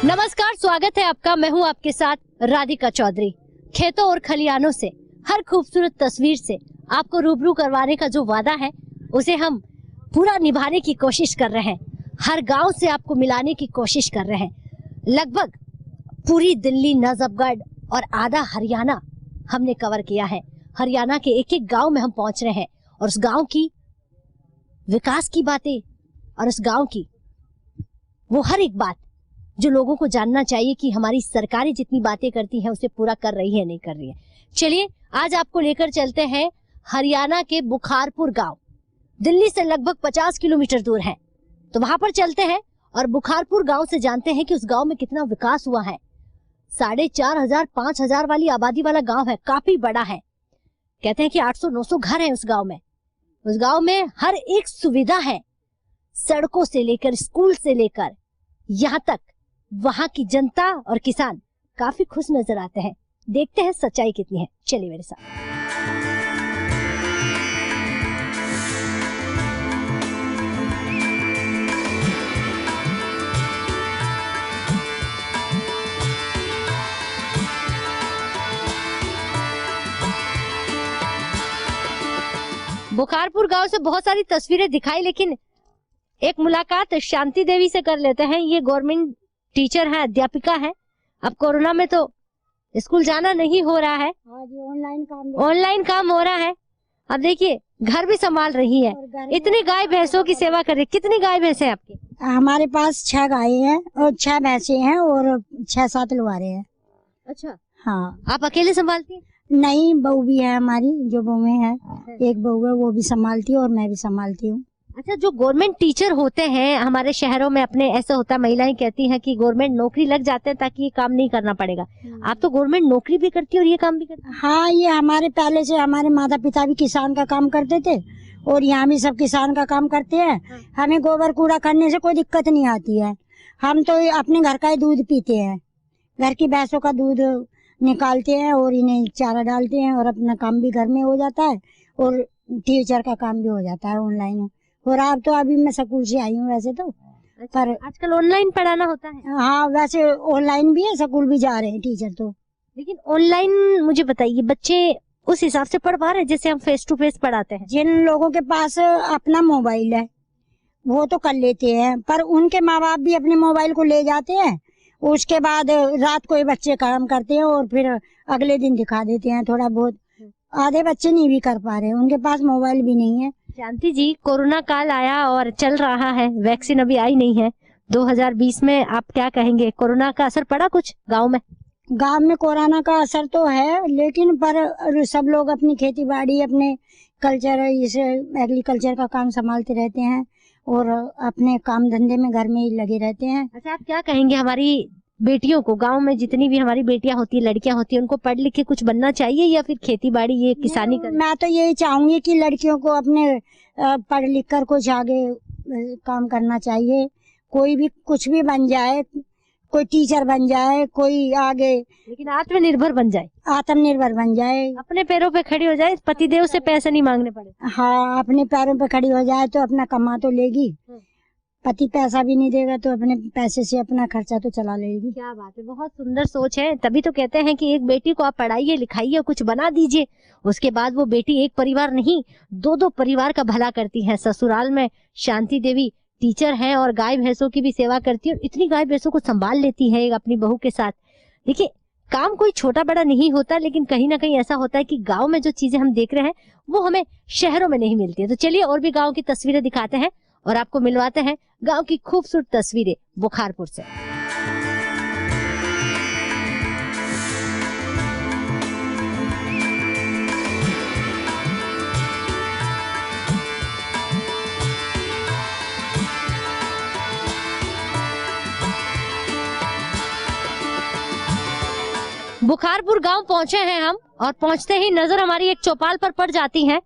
नमस्कार, स्वागत है आपका। मैं हूं आपके साथ राधिका चौधरी। खेतों और खलिहानों से हर खूबसूरत तस्वीर से आपको रूबरू करवाने का जो वादा है उसे हम पूरा निभाने की कोशिश कर रहे हैं। हर गांव से आपको मिलाने की कोशिश कर रहे हैं। लगभग पूरी दिल्ली, नजफगढ़ और आधा हरियाणा हमने कवर किया है। हरियाणा के एक एक गांव में हम पहुंच रहे हैं और उस गांव की विकास की बातें और उस गांव की वो हर एक बात जो लोगों को जानना चाहिए कि हमारी सरकारें जितनी बातें करती हैं उसे पूरा कर रही है, नहीं कर रही है। चलिए आज आपको लेकर चलते हैं हरियाणा के बुखारपुर गांव। दिल्ली से लगभग 50 किलोमीटर दूर है, तो वहां पर चलते हैं और बुखारपुर गांव से जानते हैं कि उस गांव में कितना विकास हुआ है। 4,500 5,000 वाली आबादी वाला गांव है, काफी बड़ा है। कहते हैं कि 800-900 घर हैं उस गांव में। उस गांव में हर एक सुविधा है, सड़कों से लेकर स्कूल से लेकर यहाँ तक वहां की जनता और किसान काफी खुश नजर आते हैं। देखते हैं सच्चाई कितनी है, चलिए मेरे साथ। बुखारपुर गांव से बहुत सारी तस्वीरें दिखाई, लेकिन एक मुलाकात शांति देवी से कर लेते हैं। ये गवर्नमेंट टीचर है, अध्यापिका है। अब कोरोना में तो स्कूल जाना नहीं हो रहा है, ऑनलाइन काम हो रहा है। अब देखिए घर भी संभाल रही है, इतनी गाय भैंसों की सेवा कर रही है। कितनी गाय भैंसे हैं आपकी? हमारे पास 6 गायें हैं और 6 भैंसे हैं और 6-7 लुहारे हैं। अच्छा, हाँ। आप अकेले संभालती हैं? नहीं, बहू भी है हमारी, जो बहुएं हैं। एक बहू है, वो भी संभालती है और मैं भी संभालती हूँ। अच्छा, जो गवर्नमेंट टीचर होते हैं हमारे शहरों में, अपने ऐसा होता है, महिलाएं कहती हैं कि गवर्नमेंट नौकरी लग जाते हैं ताकि ये काम नहीं करना पड़ेगा। आप तो गवर्नमेंट नौकरी भी करती है और ये काम भी करती है? हाँ, ये हमारे पहले से हमारे माता पिता भी किसान का काम करते थे और यहाँ भी सब किसान का काम करते हैं। हमें गोबर कूड़ा करने से कोई दिक्कत नहीं आती है। हम तो अपने घर का ही दूध पीते हैं, घर की भैंसों का दूध निकालते हैं और इन्हें चारा डालते हैं और अपना काम भी घर में हो जाता है और टीचर का काम भी हो जाता है ऑनलाइन। और अब तो अभी मैं स्कूल से आई हूँ वैसे तो। पर आजकल ऑनलाइन पढ़ाना होता है? हाँ, वैसे ऑनलाइन भी है, स्कूल भी जा रहे हैं टीचर तो। लेकिन ऑनलाइन मुझे बताइए, बच्चे उस हिसाब से पढ़ पा रहे हैं जैसे हम फेस टू फेस पढ़ाते हैं? जिन लोगों के पास अपना मोबाइल है वो तो कर लेते हैं, पर उनके माँ बाप भी अपने मोबाइल को ले जाते हैं। उसके बाद रात को ये बच्चे काम करते हैं और फिर अगले दिन दिखा देते हैं थोड़ा बहुत। आधे बच्चे नहीं भी कर पा रहे, उनके पास मोबाइल भी नहीं है। शांति जी, कोरोना काल आया और चल रहा है, वैक्सीन अभी आई नहीं है 2020 में। आप क्या कहेंगे, कोरोना का असर पड़ा कुछ गांव में? गांव में कोरोना का असर तो है, लेकिन पर सब लोग अपनी खेती बाड़ी, अपने कल्चर, इस एग्रीकल्चर का काम संभालते रहते हैं और अपने काम धंधे में घर में ही लगे रहते हैं। अच्छा, आप क्या कहेंगे हमारी बेटियों को, गांव में जितनी भी हमारी बेटियां होती है, लड़कियां होती है, उनको पढ़ लिख के कुछ बनना चाहिए या फिर खेती बाड़ी, ये किसानी करना? मैं तो यही चाहूंगी कि लड़कियों को अपने पढ़ लिख कर कुछ आगे काम करना चाहिए। कोई भी कुछ भी बन जाए, कोई टीचर बन जाए, कोई आगे, लेकिन आत्मनिर्भर बन जाए, आत्मनिर्भर बन जाए, अपने पैरों पे खड़ी हो जाए, पतिदेव से पैसे नहीं मांगने पड़े। हाँ, अपने पैरों पे खड़ी हो जाए तो अपना कमा तो लेगी, पति पैसा भी नहीं देगा तो अपने पैसे से अपना खर्चा तो चला लेगी। क्या बात है, बहुत सुंदर सोच है। तभी तो कहते हैं कि एक बेटी को आप पढ़ाइए लिखाइए, कुछ बना दीजिए, उसके बाद वो बेटी एक परिवार नहीं 2-2 परिवार का भला करती है। ससुराल में शांति देवी टीचर हैं और गाय भैंसों की भी सेवा करती है और इतनी गाय भैंसों को संभाल लेती है अपनी बहू के साथ। देखिए, काम कोई छोटा बड़ा नहीं होता, लेकिन कहीं ना कहीं ऐसा होता है कि गाँव में जो चीजें हम देख रहे हैं वो हमें शहरों में नहीं मिलती है। तो चलिए और भी गाँव की तस्वीरें दिखाते हैं और आपको मिलवाते हैं गांव की खूबसूरत तस्वीरें बुखारपुर से। बुखारपुर गांव पहुंचे हैं हम और पहुंचते ही नजर हमारी एक चौपाल पर पड़ जाती है।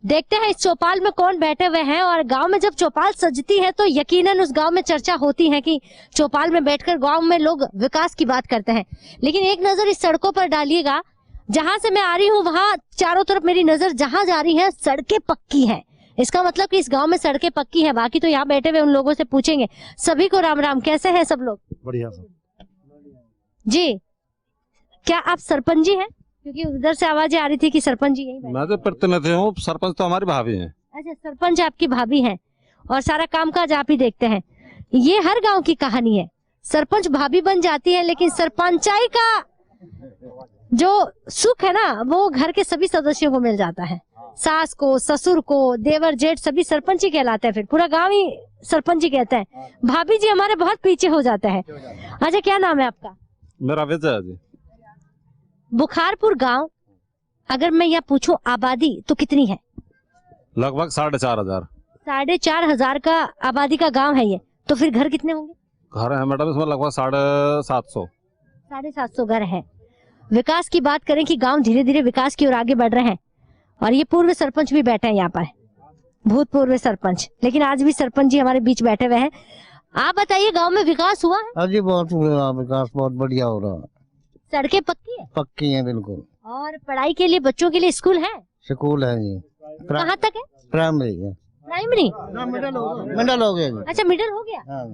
देखते हैं इस चौपाल में कौन बैठे हुए हैं। और गांव में जब चौपाल सजती है तो यकीनन उस गांव में चर्चा होती है कि चौपाल में बैठकर गांव में लोग विकास की बात करते हैं। लेकिन एक नजर इस सड़कों पर डालिएगा, जहां से मैं आ रही हूँ वहां चारों तरफ मेरी नजर जहां जा रही है सड़कें पक्की हैं। इसका मतलब कि इस गांव में सड़कें पक्की है। बाकी तो यहाँ बैठे हुए उन लोगों से पूछेंगे। सभी को राम राम, कैसे हैं सब लोग? बढ़िया सब। जी, क्या आप सरपंच जी हैं? क्योंकि उधर से आवाजें आ रही थी कि सरपंच जी यहीं बैठे। मैं तो प्रतिनिधि हूँ, सरपंच तो हमारी भाभी हैं। अच्छा, सरपंच आपकी भाभी हैं और सारा कामकाज आप ही देखते हैं। ये हर गांव की कहानी है, सरपंच भाभी बन जाती है, लेकिन सरपंचाई का जो सुख है ना वो घर के सभी सदस्यों को मिल जाता है। सास को, ससुर को, देवर जेठ सभी सरपंच ही कहलाते हैं, फिर पूरा गांव ही सरपंच ही कहते हैं। भाभी जी हमारे बहुत पीछे हो जाते हैं। अच्छा, क्या नाम है आपका? मेरा विजय जी। बुखारपुर गांव, अगर मैं यह पूछूं आबादी तो कितनी है? लगभग 4,500। 4,500 का आबादी का गांव है ये, तो फिर घर कितने होंगे? घर है मैडम इसमें लगभग 750। 750 घर है। विकास की बात करें कि गांव धीरे धीरे विकास की ओर आगे बढ़ रहे हैं, और ये पूर्व सरपंच भी बैठे हैं यहाँ पर, भूतपूर्व सरपंच, लेकिन आज भी सरपंच जी हमारे बीच बैठे हुए हैं। आप बताइए, गांव में विकास हुआ है? हाँ जी, बहुत हुआ विकास, बहुत बढ़िया हो रहा है। सड़कें पक्की है? पक्की है बिल्कुल। और पढ़ाई के लिए बच्चों के लिए स्कूल है? स्कूल है जी। कहाँ तक है? प्राइमरी है। प्राइमरी? मिडल हो गया जी। अच्छा, मिडिल हो गया? हाँ,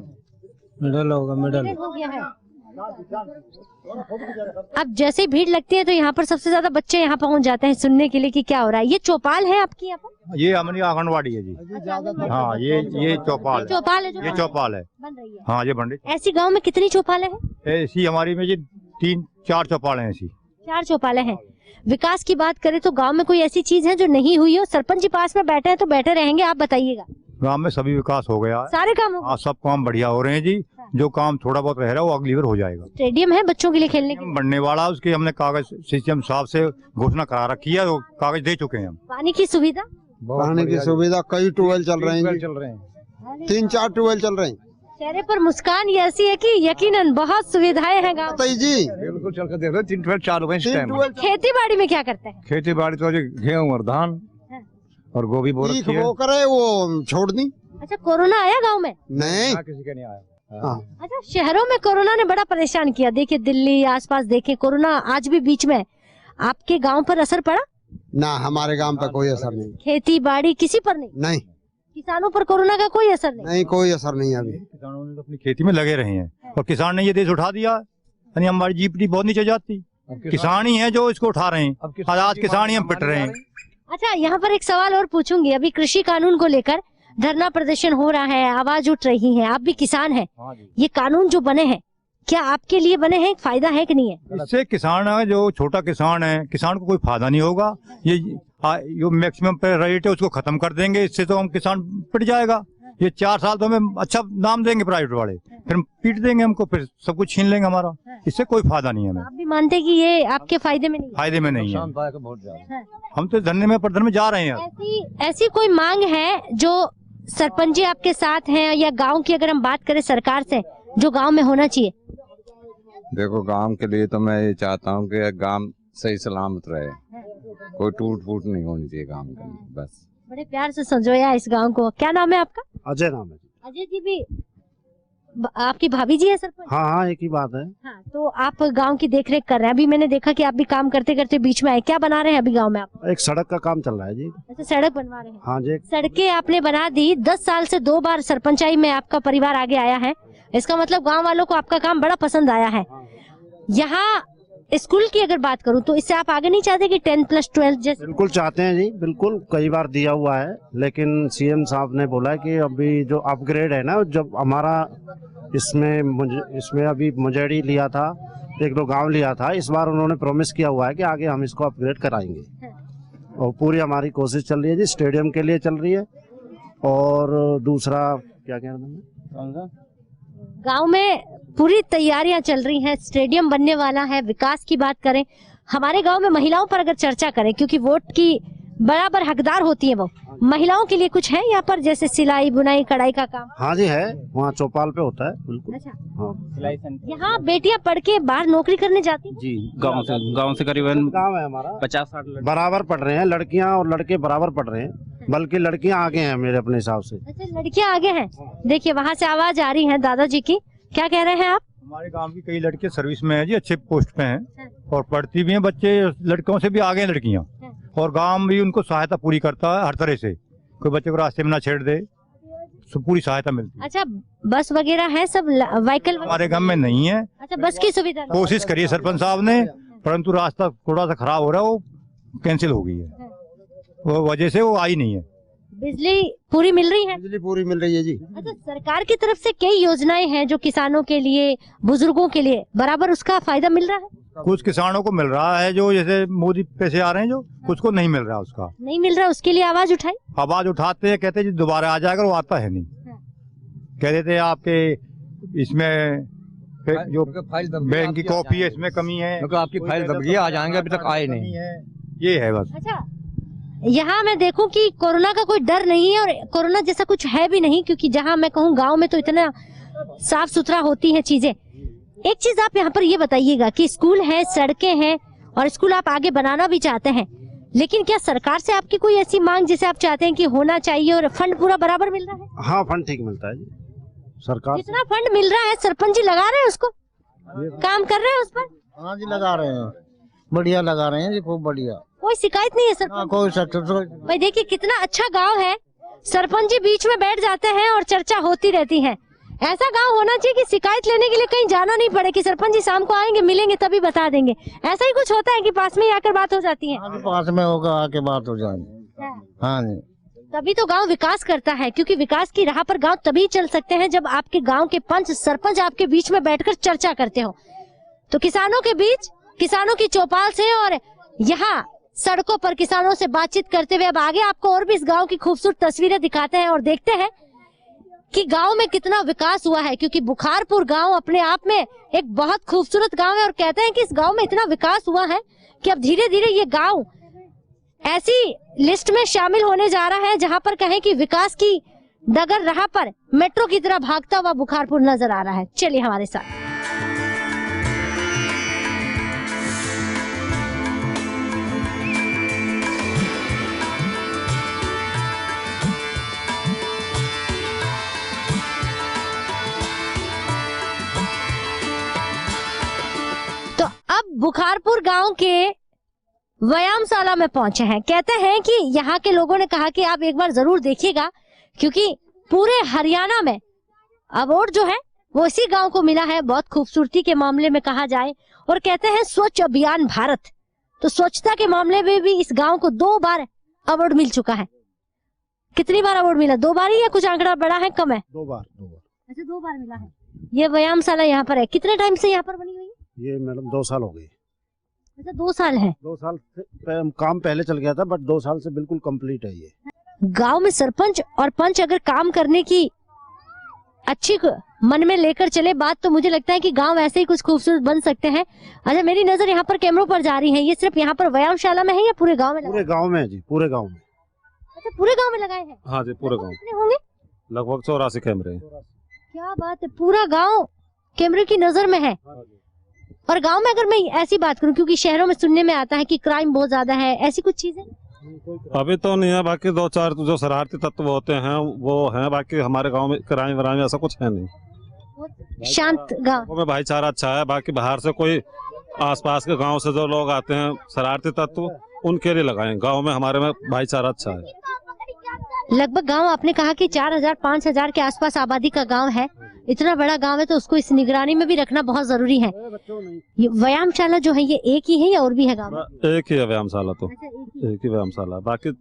मिडल होगा, मिडल हो गया है। अब जैसे ही भीड़ लगती है तो यहाँ पर सबसे ज्यादा बच्चे यहाँ पहुँच जाते हैं सुनने के लिए कि क्या हो रहा है। ये चौपाल है आपकी यहाँ पर? ये हमारी आंगनवाड़ी है जी। हाँ, ये चौपाल चौपाल है जो ये चौपाल है। बन रही है। हाँ, ये बन रही। ऐसी गांव में कितनी चौपालें हैं? ऐसी हमारी में जी 3-4 चौपाल हैं ऐसी। 4 चौपालें हैं। विकास की बात करें तो गांव में कोई ऐसी चीज है जो नहीं हुई हो? सरपंच जी पास में बैठे हैं तो बैठे रहेंगे, आप बताइएगा। गांव में सभी विकास हो गया है। सारे काम हो हाँ, सब काम बढ़िया हो रहे हैं जी। जो काम थोड़ा बहुत रह रहा है वो अगली बार हो जाएगा। स्टेडियम है बच्चों के लिए खेलने के? बनने वाला, उसकी हमने कागज सीएम साहब से घोषणा करा रखी है, तो कागज दे चुके हैं हम। पानी की सुविधा? पानी की सुविधा, कई ट्यूबवेल चल रहे हैं, 3-4 ट्यूबवेल चल रहे हैं। चेहरे पर मुस्कान ये ऐसी है कि यकीनन बहुत सुविधाएं हैं गाँव। जी बिल्कुल, चल कर देख रहे 3 ट्यूबवेल चालू है इस टाइम। खेती बाड़ी में क्या करते हैं? खेती बाड़ी तो गेहूँ और धान और गोभी बो रखी है। वो करे वो छोड़ दी। अच्छा, कोरोना आया गांव में? नहीं, किसी का नहीं आया। हाँ। अच्छा, शहरों में कोरोना ने बड़ा परेशान किया। देखिए दिल्ली आसपास देखे, कोरोना आज भी बीच में। आपके गांव पर असर पड़ा? ना, हमारे गांव पर कोई असर नहीं। खेती बाड़ी किसी पर नहीं? नहीं, किसानों पर कोरोना का कोई असर नहीं? नहीं, कोई असर नहीं अभी। किसानों ने तो अपनी खेती में लगे रहे हैं और किसान ने ये देश उठा दिया, यानी हमारी जीपीटी बहुत नीचे जाती। किसान ही है जो इसको उठा रहे हैं। आज किसान ही हम पिट रहे हैं। अच्छा, यहाँ पर एक सवाल और पूछूंगी। अभी कृषि कानून को लेकर धरना प्रदर्शन हो रहा है, आवाज उठ रही है, आप भी किसान हैं। ये कानून जो बने हैं, क्या आपके लिए बने हैं, फायदा है कि नहीं है? इससे किसान है जो छोटा किसान है, किसान को कोई फायदा नहीं होगा। ये जो मैक्सिमम पे रेट है उसको खत्म कर देंगे, इससे तो हम किसान पिट जाएगा। ये 4 साल तो हमें अच्छा नाम देंगे प्राइवेट वाले, फिर पीट देंगे हमको, फिर सब कुछ छीन लेंगे हमारा। इससे कोई फायदा नहीं है हमें। आप भी मानते कि ये आपके फायदे में नहीं है? फायदे में नहीं है। हम तो धरने में प्रदर्शन में जा रहे हैं। ऐसी कोई मांग है जो सरपंच जी आपके साथ हैं, या गांव की अगर हम बात करें सरकार से, जो गांव में होना चाहिए? देखो, गांव के लिए तो मैं ये चाहता हूँ कि गांव सही सलामत रहे, कोई टूट फूट नहीं होनी चाहिए गांव के अंदर, बस। बड़े प्यार से संजोया इस गांव को। क्या नाम है आपका? अजय नाम है। अजय जी भी आपकी भाभी जी है सरपंच? हाँ हाँ, एक ही बात है। हाँ, तो आप गांव की देखरेख कर रहे हैं। अभी मैंने देखा कि आप भी काम करते करते बीच में आए। क्या बना रहे हैं अभी गांव में आप? एक सड़क का काम चल रहा है जी। अच्छा, सड़क बनवा रहे हैं? हाँ जी। सड़कें आपने बना दी। 10 साल से 2 बार सरपंचाई में आपका परिवार आगे आया है। इसका मतलब गांव वालों को आपका काम बड़ा पसंद आया है। यहाँ स्कूल की अगर बात करूँ तो इससे आप आगे नहीं चाहते कि 10+12 जैसे? बिल्कुल चाहते हैं जी, बिल्कुल कई बार दिया हुआ है, लेकिन सीएम साहब ने बोला कि अभी जो अपग्रेड है ना, जब हमारा इसमें अभी मुजेड़ी लिया था, 1-2 गांव लिया था, इस बार उन्होंने प्रॉमिस किया हुआ है कि आगे हम इसको अपग्रेड कराएंगे। और पूरी हमारी कोशिश चल रही है जी, स्टेडियम के लिए चल रही है। और दूसरा क्या कह रहे हैं, गांव में पूरी तैयारियां चल रही हैं, स्टेडियम बनने वाला है। विकास की बात करें, हमारे गांव में महिलाओं पर अगर चर्चा करें, क्योंकि वोट की बराबर हकदार होती है वो, महिलाओं के लिए कुछ है यहाँ पर, जैसे सिलाई बुनाई कढ़ाई का काम? हाँ जी है, वहाँ चौपाल पे होता है बिल्कुल। अच्छा, हाँ। यहाँ बेटियां पढ़ के बाहर नौकरी करने जाती हैं? जी, गांव से करीबन गाँव है हमारा, 50-60 बराबर पढ़ रहे हैं, लड़कियाँ और लड़के बराबर पढ़ रहे हैं, बल्कि लड़कियाँ आगे हैं मेरे अपने हिसाब से। अच्छा, लड़कियां आगे हैं। देखिए वहाँ से आवाज आ रही है दादाजी की। क्या कह रहे हैं आप? हमारे गांव की कई लड़कियां सर्विस में है जी, अच्छे पोस्ट पे हैं और पढ़ती भी हैं। बच्चे लड़कों से भी आगे हैं लड़कियां, और गांव भी उनको सहायता पूरी करता है हर तरह से। कोई बच्चे को रास्ते में ना छेड़ दे, पूरी सहायता मिलती है। अच्छा, बस वगैरह है, सब व्हीकल हमारे गांव में नहीं है। अच्छा, बस की सुविधा नहीं। कोशिश करिए सरपंच साहब ने, परंतु रास्ता थोड़ा सा खराब हो रहा है, वो कैंसिल हो गई है, वो वजह से वो आई नहीं है। बिजली पूरी मिल रही है? बिजली पूरी मिल रही है जी। अच्छा, सरकार की तरफ से कई योजनाएं हैं जो किसानों के लिए, बुजुर्गों के लिए, बराबर उसका फायदा मिल रहा है? कुछ किसानों को मिल रहा है, जो जैसे मोदी पैसे आ रहे हैं, जो कुछ को नहीं मिल रहा, उसका नहीं मिल रहा, उसके लिए आवाज उठाई? आवाज उठाते हैं, कहते हैं जी दोबारा आ जाएगा, वो आता है नहीं। कह देते हैं आपके इसमें जो बैंक की कॉपी है इसमें कमी है, आपकी फाइल दब गई, आ जाएंगे, अभी तक आए नहीं है, ये है बस। अच्छा, यहाँ मैं देखूं कि कोरोना का कोई डर नहीं है और कोरोना जैसा कुछ है भी नहीं, क्योंकि जहाँ मैं कहूँ गांव में तो इतना साफ सुथरा होती है चीजें। एक चीज आप यहाँ पर ये बताइएगा कि स्कूल है, सड़कें हैं और स्कूल आप आगे बनाना भी चाहते हैं, लेकिन क्या सरकार से आपकी कोई ऐसी मांग जिसे आप चाहते हैं कि होना चाहिए और फंड पूरा बराबर मिल रहा है? हाँ, फंड ठीक मिलता है जी। सरकार जितना फंड मिल रहा है सरपंच जी लगा रहे हैं उसको, काम कर रहे हैं उस पर? हाँ जी, लगा रहे हैं, बढ़िया लगा रहे हैं जी, खूब बढ़िया, कोई शिकायत नहीं है सरपंच? कोई भाई देखिए कितना अच्छा गांव है, सरपंच जी बीच में बैठ जाते हैं और चर्चा होती रहती है। ऐसा गांव होना चाहिए कि शिकायत लेने के लिए कहीं जाना नहीं पड़े, कि सरपंच जी शाम को आएंगे, मिलेंगे, तभी बता देंगे। ऐसा ही कुछ होता है कि पास में ही आकर बात हो जाती है? पास में होगा, आके बात हो जाएगी। हाँ जी, तभी तो गांव विकास करता है, क्योंकि विकास की राह पर गांव तभी चल सकते हैं जब आपके गांव के पंच सरपंच आपके बीच में बैठकर चर्चा करते हो। तो किसानों के बीच, किसानों की चौपाल से और यहाँ सड़कों पर किसानों से बातचीत करते हुए अब आगे आपको और भी इस गांव की खूबसूरत तस्वीरें दिखाते हैं और देखते हैं कि गांव में कितना विकास हुआ है। क्योंकि बुखारपुर गांव अपने आप में एक बहुत खूबसूरत गांव है और कहते हैं कि इस गांव में इतना विकास हुआ है कि अब धीरे धीरे ये गांव ऐसी लिस्ट में शामिल होने जा रहा है जहां पर कहें कि विकास की डगर राह पर मेट्रो की तरह भागता हुआ बुखारपुर नजर आ रहा है। चलिए हमारे साथ। तो अब बुखारपुर गांव के व्यायामशाला में पहुंचे हैं। कहते हैं कि यहाँ के लोगों ने कहा कि आप एक बार जरूर देखिएगा, क्योंकि पूरे हरियाणा में अवार्ड जो है वो इसी गांव को मिला है, बहुत खूबसूरती के मामले में कहा जाए। और कहते हैं स्वच्छ अभियान भारत, तो स्वच्छता के मामले में भी इस गांव को 2 बार अवार्ड मिल चुका है। कितनी बार अवार्ड मिला? 2 बार ही, या कुछ आंकड़ा बड़ा है, कम है? 2 बार। अच्छा, 2 बार मिला है। ये व्यायामशाला यहाँ पर है, कितने टाइम से यहाँ पर बनी हुई है? ये मैडम 2 साल हो गए। अच्छा, 2 साल है। 2 साल काम पहले चल गया था, बट 2 साल से बिल्कुल कंप्लीट है ये। गांव में सरपंच और पंच अगर काम करने की अच्छी मन में लेकर चले बात, तो मुझे लगता है कि गांव ऐसे ही कुछ खूबसूरत बन सकते हैं। अच्छा, मेरी नजर यहाँ पर कैमरों पर जा रही है, ये सिर्फ यहाँ पर व्यायामशाला में है या पूरे गांव में? पूरे गांव में है जी, पूरे गांव में। अच्छा, पूरे गांव में लगाए हैं? हाँ जी, पूरे गांव कितने होंगे? लगभग 84 कैमरे। क्या बात है, पूरा गांव कैमरे की नजर में है। और गांव में अगर मैं ऐसी बात करूं, क्योंकि शहरों में सुनने में आता है कि क्राइम बहुत ज्यादा है, ऐसी कुछ चीजें? अभी तो नहीं है, बाकी 2-4 जो शरारती तत्व होते हैं वो हैं, बाकी हमारे गांव में क्राइम वराइम ऐसा कुछ है नहीं। शांत गांव में भाईचारा अच्छा है। बाकी बाहर से कोई आसपास के गांव से जो लोग आते हैं शरारती तत्व, उनके लिए लगाए। गांव में हमारे में भाईचारा अच्छा है। लगभग गांव आपने कहा कि 4000-5000 के आसपास आबादी का गांव है। इतना बड़ा गांव है तो उसको इस निगरानी में भी रखना बहुत जरूरी है। ये व्यायामशाला जो है ये एक ही है या और भी है गांव में? एक ही है व्यायामशाला, तो एक ही व्यायामशाला। बाकी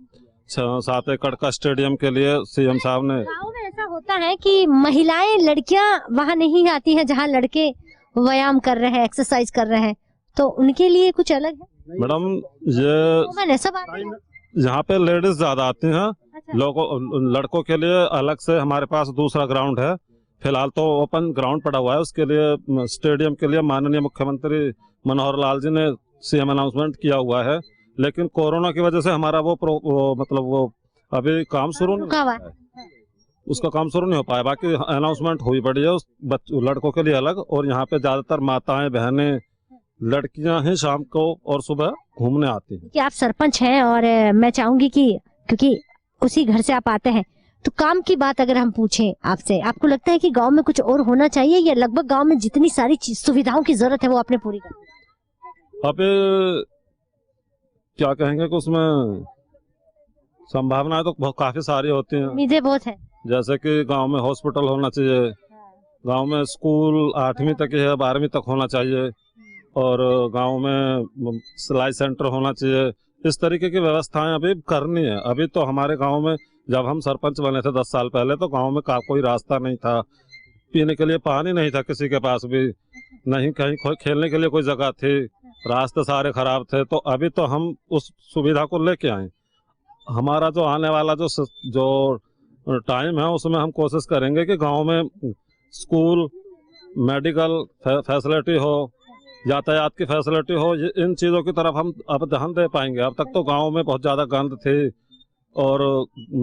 7 एकड़ का स्टेडियम के लिए सीएम साहब ने। गांव में ऐसा होता है कि महिलाएं, लड़कियां वहाँ नहीं आती हैं जहाँ लड़के व्यायाम कर रहे हैं, एक्सरसाइज कर रहे हैं, तो उनके लिए कुछ अलग है? मैडम ये ऐसा बात है, यहाँ पे लेडीज ज्यादा आती हैं। लड़कों के लिए अलग से हमारे पास दूसरा ग्राउंड है। फिलहाल तो ओपन ग्राउंड पड़ा हुआ है। उसके लिए स्टेडियम के लिए माननीय मुख्यमंत्री मनोहर लाल जी ने सीएम अनाउंसमेंट किया हुआ है, लेकिन कोरोना की वजह से हमारा वो अभी काम शुरू नहीं हुआ है, उसका काम शुरू नहीं हो पाया। बाकी अनाउंसमेंट हुई पड़ी है लड़कों के लिए अलग, और यहाँ पे ज्यादातर माताएं, बहनें, लड़कियां ही शाम को और सुबह घूमने आती हैं। कि आप सरपंच हैं और मैं चाहूंगी कि क्योंकि उसी घर से आप आते हैं, तो काम की बात अगर हम पूछें आपसे, आपको लगता है कि गांव में कुछ और होना चाहिए या लगभग गांव में जितनी सारी सुविधाओं की जरूरत है वो आपने पूरी कर? अब क्या कहेंगे कि उसमें संभावनाएं तो काफी सारी होती हैं, उम्मीदें बहुत है। जैसे कि गांव में हॉस्पिटल होना चाहिए, गांव में स्कूल 8वीं तक है 12वीं तक होना चाहिए, और गांव में सिलाई सेंटर होना चाहिए। इस तरीके की व्यवस्थाएं अभी करनी है। अभी तो हमारे गांव में जब हम सरपंच बने थे 10 साल पहले, तो गांव में कोई रास्ता नहीं था, पीने के लिए पानी नहीं था किसी के पास भी, नहीं कहीं खेलने के लिए कोई जगह थी, रास्ते सारे खराब थे। तो अभी तो हम उस सुविधा को लेके आए। हमारा जो आने वाला जो टाइम है उसमें हम कोशिश करेंगे कि गांव में स्कूल, मेडिकल फैसिलिटी हो, यातायात की फैसिलिटी हो, इन चीज़ों की तरफ हम अब ध्यान दे पाएंगे। अब तक तो गांव में बहुत ज़्यादा गंद थी और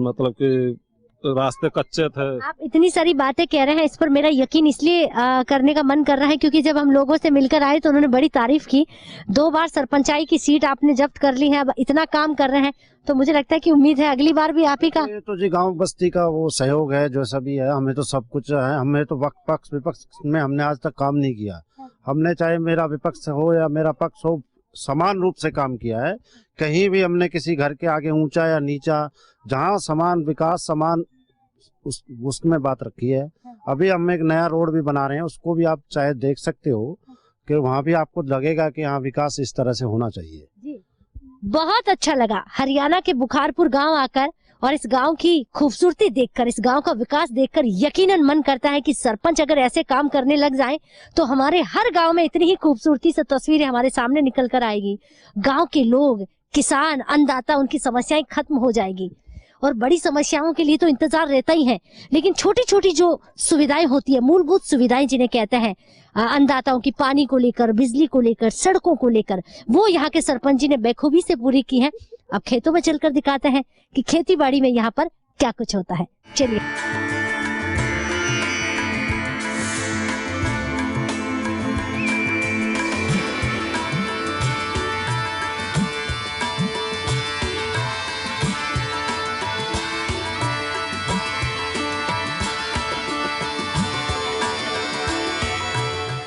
मतलब कि रास्ते कच्चे थे। आप इतनी सारी बातें कह रहे हैं, इस पर मेरा यकीन इसलिए करने का मन कर रहा है क्योंकि जब हम लोगों से मिलकर आए तो उन्होंने बड़ी तारीफ की। 2 बार सरपंचाई की सीट आपने जब्त कर ली है, अब इतना काम कर रहे हैं, तो मुझे लगता है कि उम्मीद है अगली बार भी आप ही का। ये तो जी गांव बस्ती का वो सहयोग है, जो सभी है, हमें तो सब कुछ है। हमें तो पक्ष विपक्ष में हमने आज तक काम नहीं किया। हमने चाहे मेरा विपक्ष हो या मेरा पक्ष हो, समान रूप से काम किया है। कहीं भी हमने किसी घर के आगे ऊंचा या नीचा, जहाँ समान विकास समान उसमें बात रखी है। अभी हम एक नया रोड भी बना रहे हैं, उसको भी आप चाहे देख सकते हो कि वहाँ भी आपको लगेगा कि हाँ विकास इस तरह से होना चाहिए। जी, बहुत अच्छा लगा हरियाणा के बुखारपुर गांव आकर, और इस गांव की खूबसूरती देखकर, इस गांव का विकास देखकर यकीनन मन करता है कि सरपंच अगर ऐसे काम करने लग जाए तो हमारे हर गांव में इतनी ही खूबसूरती से तस्वीरें हमारे सामने निकल कर आएगी। गांव के लोग, किसान, अन्नदाता, उनकी समस्याएं खत्म हो जाएगी। और बड़ी समस्याओं के लिए तो इंतजार रहता ही है, लेकिन छोटी छोटी जो सुविधाएं होती है, मूलभूत सुविधाएं जिन्हें कहते हैं, अन्नदाताओं की पानी को लेकर, बिजली को लेकर, सड़कों को लेकर, वो यहाँ के सरपंच जी ने बेखूबी से पूरी की है। अब खेतों में चलकर दिखाते हैं कि खेती बाड़ी में यहाँ पर क्या कुछ होता है। चलिए।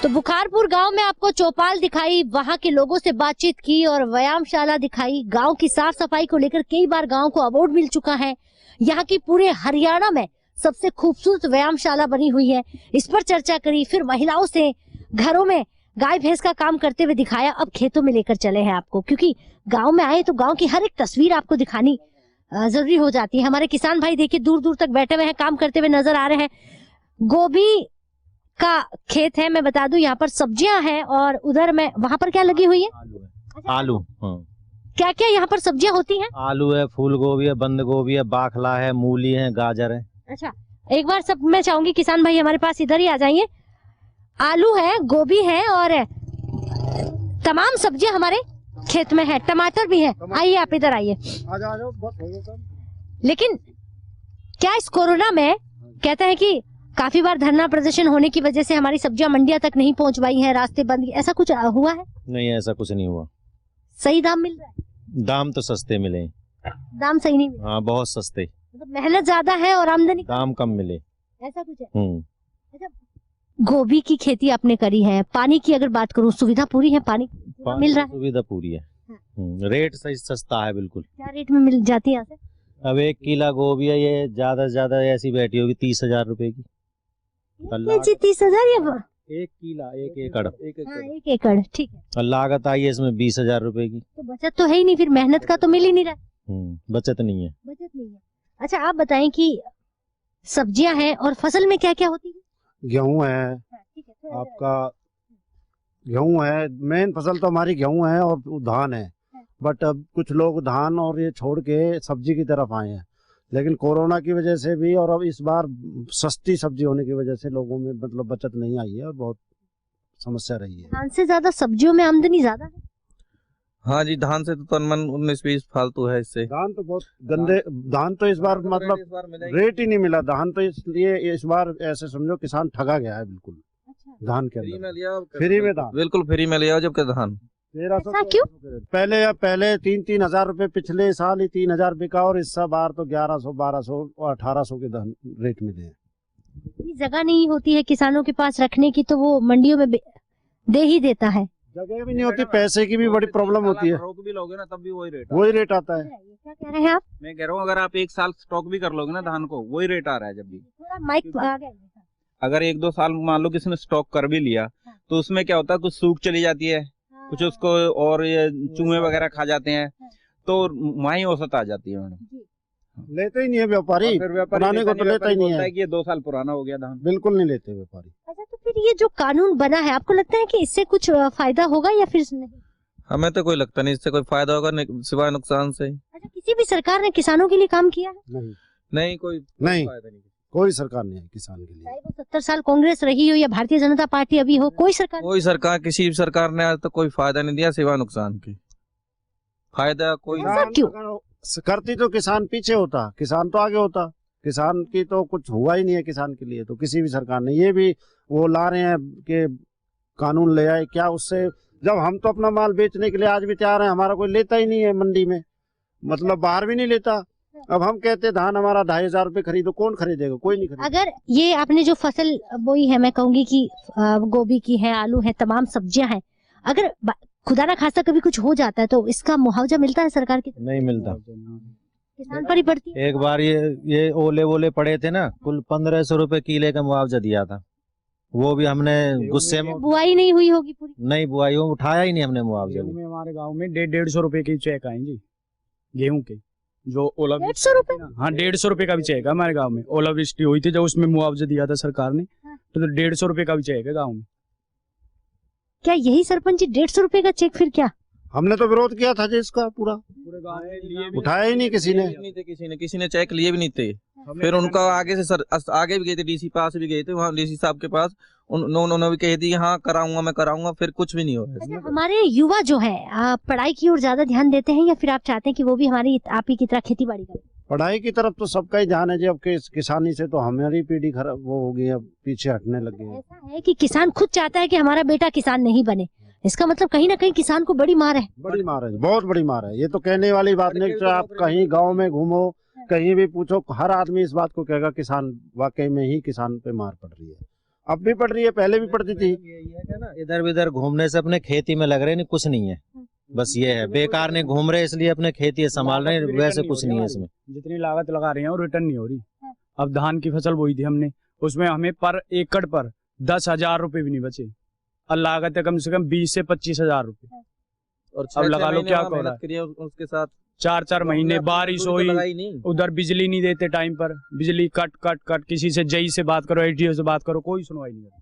तो बुखारपुर गांव में आपको चौपाल दिखाई, वहां के लोगों से बातचीत की और व्यायामशाला दिखाई। गांव की साफ सफाई को लेकर कई बार गांव को अवार्ड मिल चुका है। यहाँ की पूरे हरियाणा में सबसे खूबसूरत व्यायामशाला बनी हुई है, इस पर चर्चा करी। फिर महिलाओं से घरों में गाय भैंस का काम करते हुए दिखाया। अब खेतों में लेकर चले हैं आपको, क्योंकि गाँव में आए तो गाँव की हर एक तस्वीर आपको दिखानी जरूरी हो जाती है। हमारे किसान भाई देखिए दूर दूर तक बैठे हुए हैं, काम करते हुए नजर आ रहे हैं। गोभी का खेत है, मैं बता दूं यहाँ पर सब्जियां हैं, और उधर में वहाँ पर क्या लगी हुई है? आलू। हाँ। क्या क्या यहाँ पर सब्जियां होती हैं? आलू है, फूल गोभी है, बंद गोभी है, बाखला है, मूली है, गाजर है। अच्छा, एक बार सब मैं चाहूंगी किसान भाई हमारे पास इधर ही आ जाइए। आलू है, गोभी है और तमाम सब्जियां हमारे खेत में है, टमाटर भी है। आइए आप इधर आइए। लेकिन क्या इस कोरोना में कहते हैं कि काफी बार धरना प्रदर्शन होने की वजह से हमारी सब्जियां मंडियां तक नहीं पहुंच पाई हैं, रास्ते बंद, ऐसा कुछ हुआ है? नहीं, ऐसा कुछ नहीं हुआ। सही दाम मिल रहा है? दाम तो सस्ते मिले। दाम सही नहीं मिले? हाँ, बहुत सस्ते। मतलब मेहनत ज्यादा है और आमदनी दाम कम मिले, ऐसा कुछ है? हम्म। गोभी की खेती आपने करी है, पानी की अगर बात करूं, सुविधा पूरी है, पानी मिल रहा है? सुविधा पूरी है। रेट सही सस्ता है बिल्कुल। क्या रेट में मिल जाती है यहाँ से? अब 1 किलो गोभी है, ये ज्यादा से ज्यादा ऐसी बैठी होगी 30,000 रुपए की। 30,000 या 1 किलो 1 एकड़। 1 एकड़, ठीक है। और लागत आई है इसमें 20,000 रुपए की। तो बचत तो है ही नहीं, फिर मेहनत का तो मिल ही नहीं रहा। बचत नहीं है। बचत नहीं है। अच्छा, आप बताएं कि सब्जियां हैं और फसल में क्या क्या होती है? गेहूं है, आपका गेहूं है, मेन फसल तो हमारी गेहूं है और धान है। बट अब कुछ लोग धान और ये छोड़ के सब्जी की तरफ आए हैं, लेकिन कोरोना की वजह से भी और अब इस बार सस्ती सब्जी होने की वजह से लोगों में मतलब बचत नहीं आई है और बहुत समस्या रही है। धान से ज्यादा सब्जियों में आमदनी ज्यादा है। हाँ जी, धान से तो तनमन 19-20 फालतू है। इससे धान तो बहुत गंदे, धान तो इस बार मतलब रेट ही नहीं मिला। धान तो इसलिए इस बार ऐसे समझो किसान ठगा गया है बिल्कुल। धान के अंदर फ्री में धान, बिल्कुल फ्री में लिया जबकि धान 1300 क्यों? पहले 3-3 हजार रुपए, पिछले साल ही 3,000 बिका और इस बार तो 1100, 1200 और 1800 के रेट मिले हैं। जगह नहीं होती है किसानों के पास रखने की, तो वो मंडियों में दे ही देता है। जगह भी नहीं होती, पैसे की भी बड़ी प्रॉब्लम होती है, स्टॉक भी लोगे ना तब भी वही रेट आता है। क्या कह रहे हैं आप? मैं कह रहा हूँ अगर आप 1 साल स्टॉक भी कर लोगे ना धान को, वही रेट आ रहा है जब भी। थोड़ा माइक आगे। अगर 1-2 साल मान लो किसी ने स्टॉक कर भी लिया तो उसमें क्या होता है, कुछ सूख चली जाती है, कुछ उसको और ये चूहे वगैरह खा जाते हैं, तो वहीं औसत आ जाती है मैडम। लेते ही नहीं है व्यापारी, पुराने को तो लेता ही नहीं है कि ये 2 साल पुराना हो गया धान, बिल्कुल नहीं लेते व्यापारी। अच्छा, तो फिर ये जो कानून बना है, आपको लगता है कि इससे कुछ फायदा होगा या फिर नहीं? हमें तो कोई लगता नहीं इससे कोई फायदा होगा, सिवाय नुकसान से। अच्छा, किसी भी सरकार ने किसानों के लिए काम किया है? नहीं, कोई नहीं, फायदा नहीं। कोई सरकार नहीं है किसान के लिए, चाहे वो 70 साल कांग्रेस रही हो या भारतीय जनता पार्टी अभी हो, कोई सरकार किसी भी सरकार ने आज तक कोई फायदा नहीं दिया सिवाय नुकसान की। फायदा कोई ऐसा क्यों? करती तो किसान पीछे होता, किसान तो आगे होता। किसान की तो कुछ हुआ ही नहीं है किसान के लिए, तो किसी भी सरकार ने ये भी वो ला रहे हैं कि कानून ले आए क्या, उससे जब हम तो अपना माल बेचने के लिए आज भी तैयार हैं, हमारा कोई लेता ही नहीं है मंडी में, मतलब बाहर भी नहीं लेता। अब हम कहते धान हमारा 2500 रुपए खरीदो, कौन खरीदेगा? कोई नहीं खरीदेगा। अगर ये आपने जो फसल बोई है, मैं कहूंगी कि गोभी की है, आलू है, तमाम सब्जियां हैं, अगर खुदा ना खास्ता कभी कुछ हो जाता है तो इसका मुआवजा मिलता है सरकार की? नहीं मिलता, किसान पर ही पड़ती है। एक बार ये ओले वोले पड़े थे ना, कुल 1500 रुपए किले का मुआवजा दिया था, वो भी हमने गुस्से में, बुआई नहीं हुई होगी पूरी? नहीं बुआई, वो उठाया ही नहीं हमने मुआवजा। हमारे गांव में 150 रुपए के चेक आए जी, गेहूं के, जो ओलावृष्टि। 150 रुपए? हाँ, 150 रुपए का भी चेक है हमारे गांव में। ओलावृष्टि हुई थी जब, उसमें मुआवजा दिया था सरकार ने, तो 150 रुपए का भी चेक है गाँव में। क्या यही सरपंच जी 150 रुपए का चेक? फिर क्या हमने तो विरोध किया था जी इसका, पूरे गांव में लिए उठाया ही नहीं किसी ने, किसी ने चेक लिए भी नहीं थे। फिर उनका आगे से आगे भी गए थे, डीसी पास भी गए थे, वहाँ डीसी साहब के पास उन्होंने भी कह दी हाँ कराऊंगा, मैं कराऊंगा, फिर कुछ भी नहीं हो रहा। अच्छा, हमारे युवा जो है पढ़ाई की ओर ज्यादा ध्यान देते हैं या फिर आप चाहते हैं कि वो भी हमारी आप ही की तरह खेती बाड़ी करें? पढ़ाई की तरफ तो सबका ही ध्यान है जी, अब किसानी से तो हमारी पीढ़ी खराब वो हो गई, अब पीछे हटने लग गई है। ऐसा है कि किसान खुद चाहता है कि हमारा बेटा किसान नहीं बने, इसका मतलब कहीं ना कहीं किसान को बड़ी मार है। बड़ी मार है, बहुत बड़ी मार है, ये तो कहने वाली बात नहीं। चाहे आप कहीं गांव में घूमो, कहीं भी पूछो, हर आदमी इस बात को कहेगा किसान, वाकई में ही किसान पे मार पड़ रही है। अब भी पड़ रही है, पहले भी पड़ती थी। इधर उधर घूमने से अपने खेती में लग रहे नहीं, कुछ नहीं है, बस ये है बेकार ने घूम रहे इसलिए अपने खेती संभाल रहे हैं, वैसे कुछ नहीं है इसमें। जितनी लागत लगा रहे हैं वो रिटर्न नहीं हो रही। अब धान की फसल बोई थी हमने, उसमें हमें पर एकड़ पर 10,000 रुपए भी नहीं बचे, और लागत है कम से कम 20 से 25,000 रुपए। और अब लगा लो क्या कर रहा है, उसके साथ 4-4 महीने बारिश हुई, उधर बिजली नहीं देते टाइम पर, बिजली कट कट कट, किसी से जई से बात करो, एसडीओ से बात करो, कोई सुनवाई नहीं करता।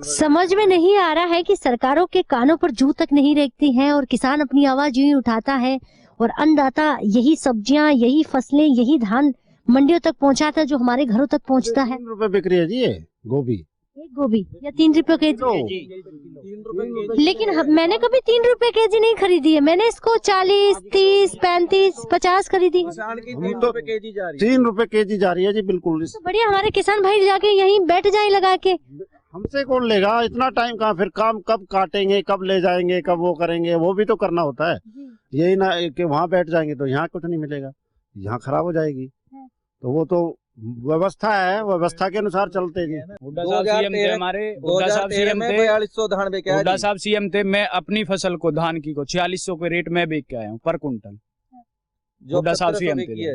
समझ में नहीं आ रहा है कि सरकारों के कानों पर जू तक नहीं रेंगती हैं और किसान अपनी आवाज यूं ही उठाता है, और अन्नदाता यही सब्जियां, यही फसलें, यही धान मंडियों तक पहुंचाता है जो हमारे घरों तक पहुंचता है। 3 रुपए बिक रही है जी ये गोभी, एक गोभी या 3 रुपए के जी। लेकिन मैंने कभी 3 रुपए के जी नहीं खरीदी है, मैंने इसको 40, 30, 35, 50 खरीदी है। 3 रुपए के जी जा रही है जी, बिल्कुल। तो बढ़िया, हमारे किसान भाई जाके यहीं बैठ जाए लगा के। हमसे कौन लेगा इतना टाइम कहाँ, फिर काम कब काटेंगे, कब ले जाएंगे, कब वो करेंगे, वो भी तो करना होता है। यही ना कि वहाँ बैठ जाएंगे तो यहाँ कुछ नहीं मिलेगा, यहाँ खराब हो जाएगी। तो वो तो व्यवस्था है, व्यवस्था के अनुसार चलते जी। हुड्डा साहब सीएम थे हमारे, हुड्डा साहब सीएम थे, 4200 धान बेचा है। हुड्डा साहब सीएम थे, मैं अपनी फसल को धान की को 4600 के रेट में बेच के आया हूँ पर कुंटल। हुड्डा साहब सीएम थे।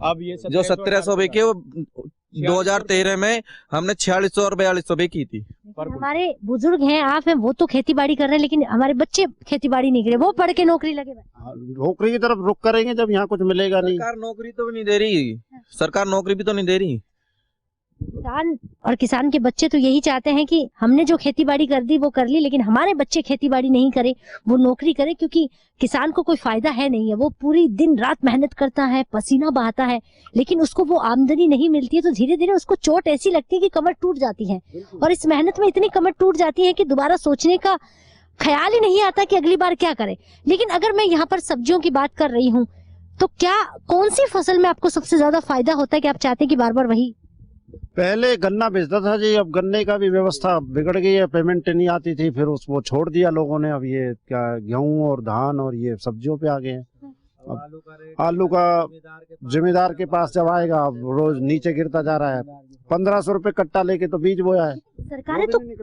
अब ये जो 1700 बेची वो 2013 में हमने 4600 और 4200 बेची थी। हमारे बुजुर्ग हैं, आप हैं, वो तो खेती बाड़ी कर रहे हैं, लेकिन हमारे बच्चे खेती बाड़ी नहीं कर रहे, वो पढ़ के नौकरी लगे। नौकरी की तरफ रुख करेंगे जब यहाँ कुछ मिलेगा नहीं। सरकार नौकरी तो भी नहीं दे रही, सरकार नौकरी भी तो नहीं दे रही। किसान और किसान के बच्चे तो यही चाहते हैं कि हमने जो खेती बाड़ी कर दी वो कर ली, लेकिन हमारे बच्चे खेती बाड़ी नहीं करे, वो नौकरी करे, क्योंकि किसान को कोई फायदा है नहीं है। वो पूरी दिन रात मेहनत करता है, पसीना बहाता है, लेकिन उसको वो आमदनी नहीं मिलती है, तो धीरे धीरे उसको चोट ऐसी लगती है कि कमर टूट जाती है, और इस मेहनत में इतनी कमर टूट जाती है कि दोबारा सोचने का ख्याल ही नहीं आता कि अगली बार क्या करे। लेकिन अगर मैं यहाँ पर सब्जियों की बात कर रही हूँ, तो क्या कौन सी फसल में आपको सबसे ज्यादा फायदा होता है कि आप चाहते हैं कि बार बार वही? पहले गन्ना बेचता था जी, अब गन्ने का भी व्यवस्था बिगड़ गई है, पेमेंट नहीं आती थी, फिर उसको छोड़ दिया लोगों ने। अब ये क्या गेहूं और धान और ये सब्जियों पे आ गए हैं। अब आलू का जिम्मेदार के पास जब आएगा, अब रोज नीचे गिरता जा रहा है। 1500 रुपए कट्टा लेके तो बीज बोया है।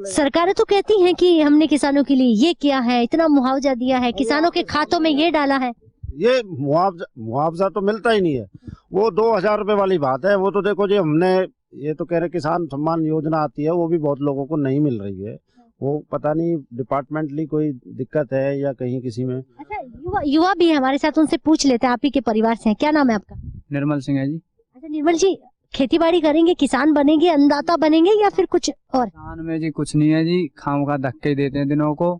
सरकारें तो कहती हैं कि हमने किसानों के लिए ये किया है, इतना मुआवजा दिया है, किसानों के खातों में ये डाला है। ये मुआवजा तो मिलता ही नहीं है। वो 2000 रुपए वाली बात है। वो तो देखो जी, हमने ये तो कह रहे किसान सम्मान योजना आती है, वो भी बहुत लोगों को नहीं मिल रही है। वो पता नहीं डिपार्टमेंटली कोई दिक्कत है या कहीं किसी में। अच्छा, युवा भी है हमारे साथ, उनसे पूछ लेते हैं। आप ही के परिवार से हैं, क्या नाम है आपका? निर्मल सिंह है जी। अच्छा निर्मल जी, खेती बाड़ी करेंगे, किसान बनेंगे, अन्नदाता बनेंगे या फिर कुछ और? किसान में जी कुछ नहीं है जी, खाम का धक्के देते हैं दिनों को,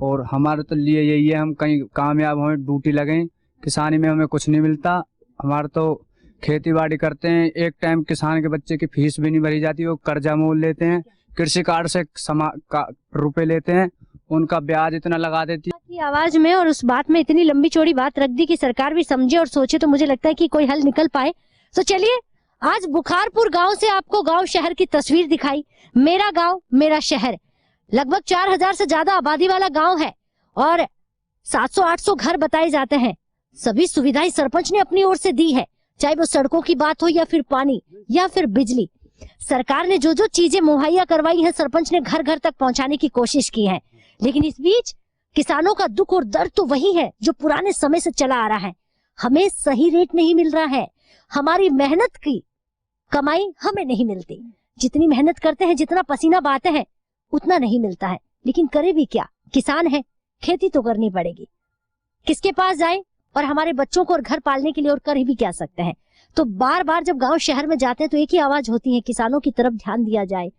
और हमारे तो लिए यही है हम कहीं कामयाब हों, ड्यूटी लगें। किसानी में हमें कुछ नहीं मिलता। हमारे तो खेती बाड़ी करते हैं, एक टाइम किसान के बच्चे की फीस भी नहीं भरी जाती, वो कर्जा मोल लेते हैं, कृषि कार्ड से रुपए लेते हैं, उनका ब्याज इतना लगा देती है। की आवाज में और उस बात में इतनी लंबी चौड़ी बात रख दी कि सरकार भी समझे और सोचे, तो मुझे लगता है कि कोई हल निकल पाए। तो चलिए, आज बुखारपुर गांव से आपको गांव शहर की तस्वीर दिखाई। मेरा गांव मेरा शहर, लगभग 4000 से ज्यादा आबादी वाला गांव है और 700-800 घर बताए जाते हैं। सभी सुविधाएं सरपंच ने अपनी ओर से दी है, चाहे वो सड़कों की बात हो या फिर पानी या फिर बिजली। सरकार ने जो जो चीजें मुहैया करवाई है, सरपंच ने घर घर तक पहुंचाने की कोशिश की है। लेकिन इस बीच किसानों का दुख और दर्द तो वही है जो पुराने समय से चला आ रहा है। हमें सही रेट नहीं मिल रहा है, हमारी मेहनत की कमाई हमें नहीं मिलती। जितनी मेहनत करते हैं, जितना पसीना बहाते हैं, उतना नहीं मिलता है। लेकिन करे भी क्या, किसान है, खेती तो करनी पड़ेगी। किसके पास जाए और हमारे बच्चों को और घर पालने के लिए और कर भी क्या सकते हैं। तो बार बार जब गांव शहर में जाते हैं तो एक ही आवाज होती है, किसानों की तरफ ध्यान दिया जाए,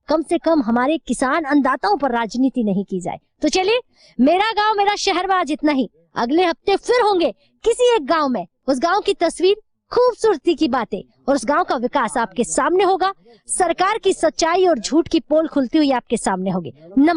कम से कम हमारे किसान अन्नदाताओं पर राजनीति नहीं की जाए। तो चलिए, मेरा गांव मेरा शहर में आज इतना ही। अगले हफ्ते फिर होंगे किसी एक गांव में, उस गांव की तस्वीर, खूबसूरती की बातें और उस गांव का विकास आपके सामने होगा। सरकार की सच्चाई और झूठ की पोल खुलती हुई आपके सामने होगी। नमस्कार।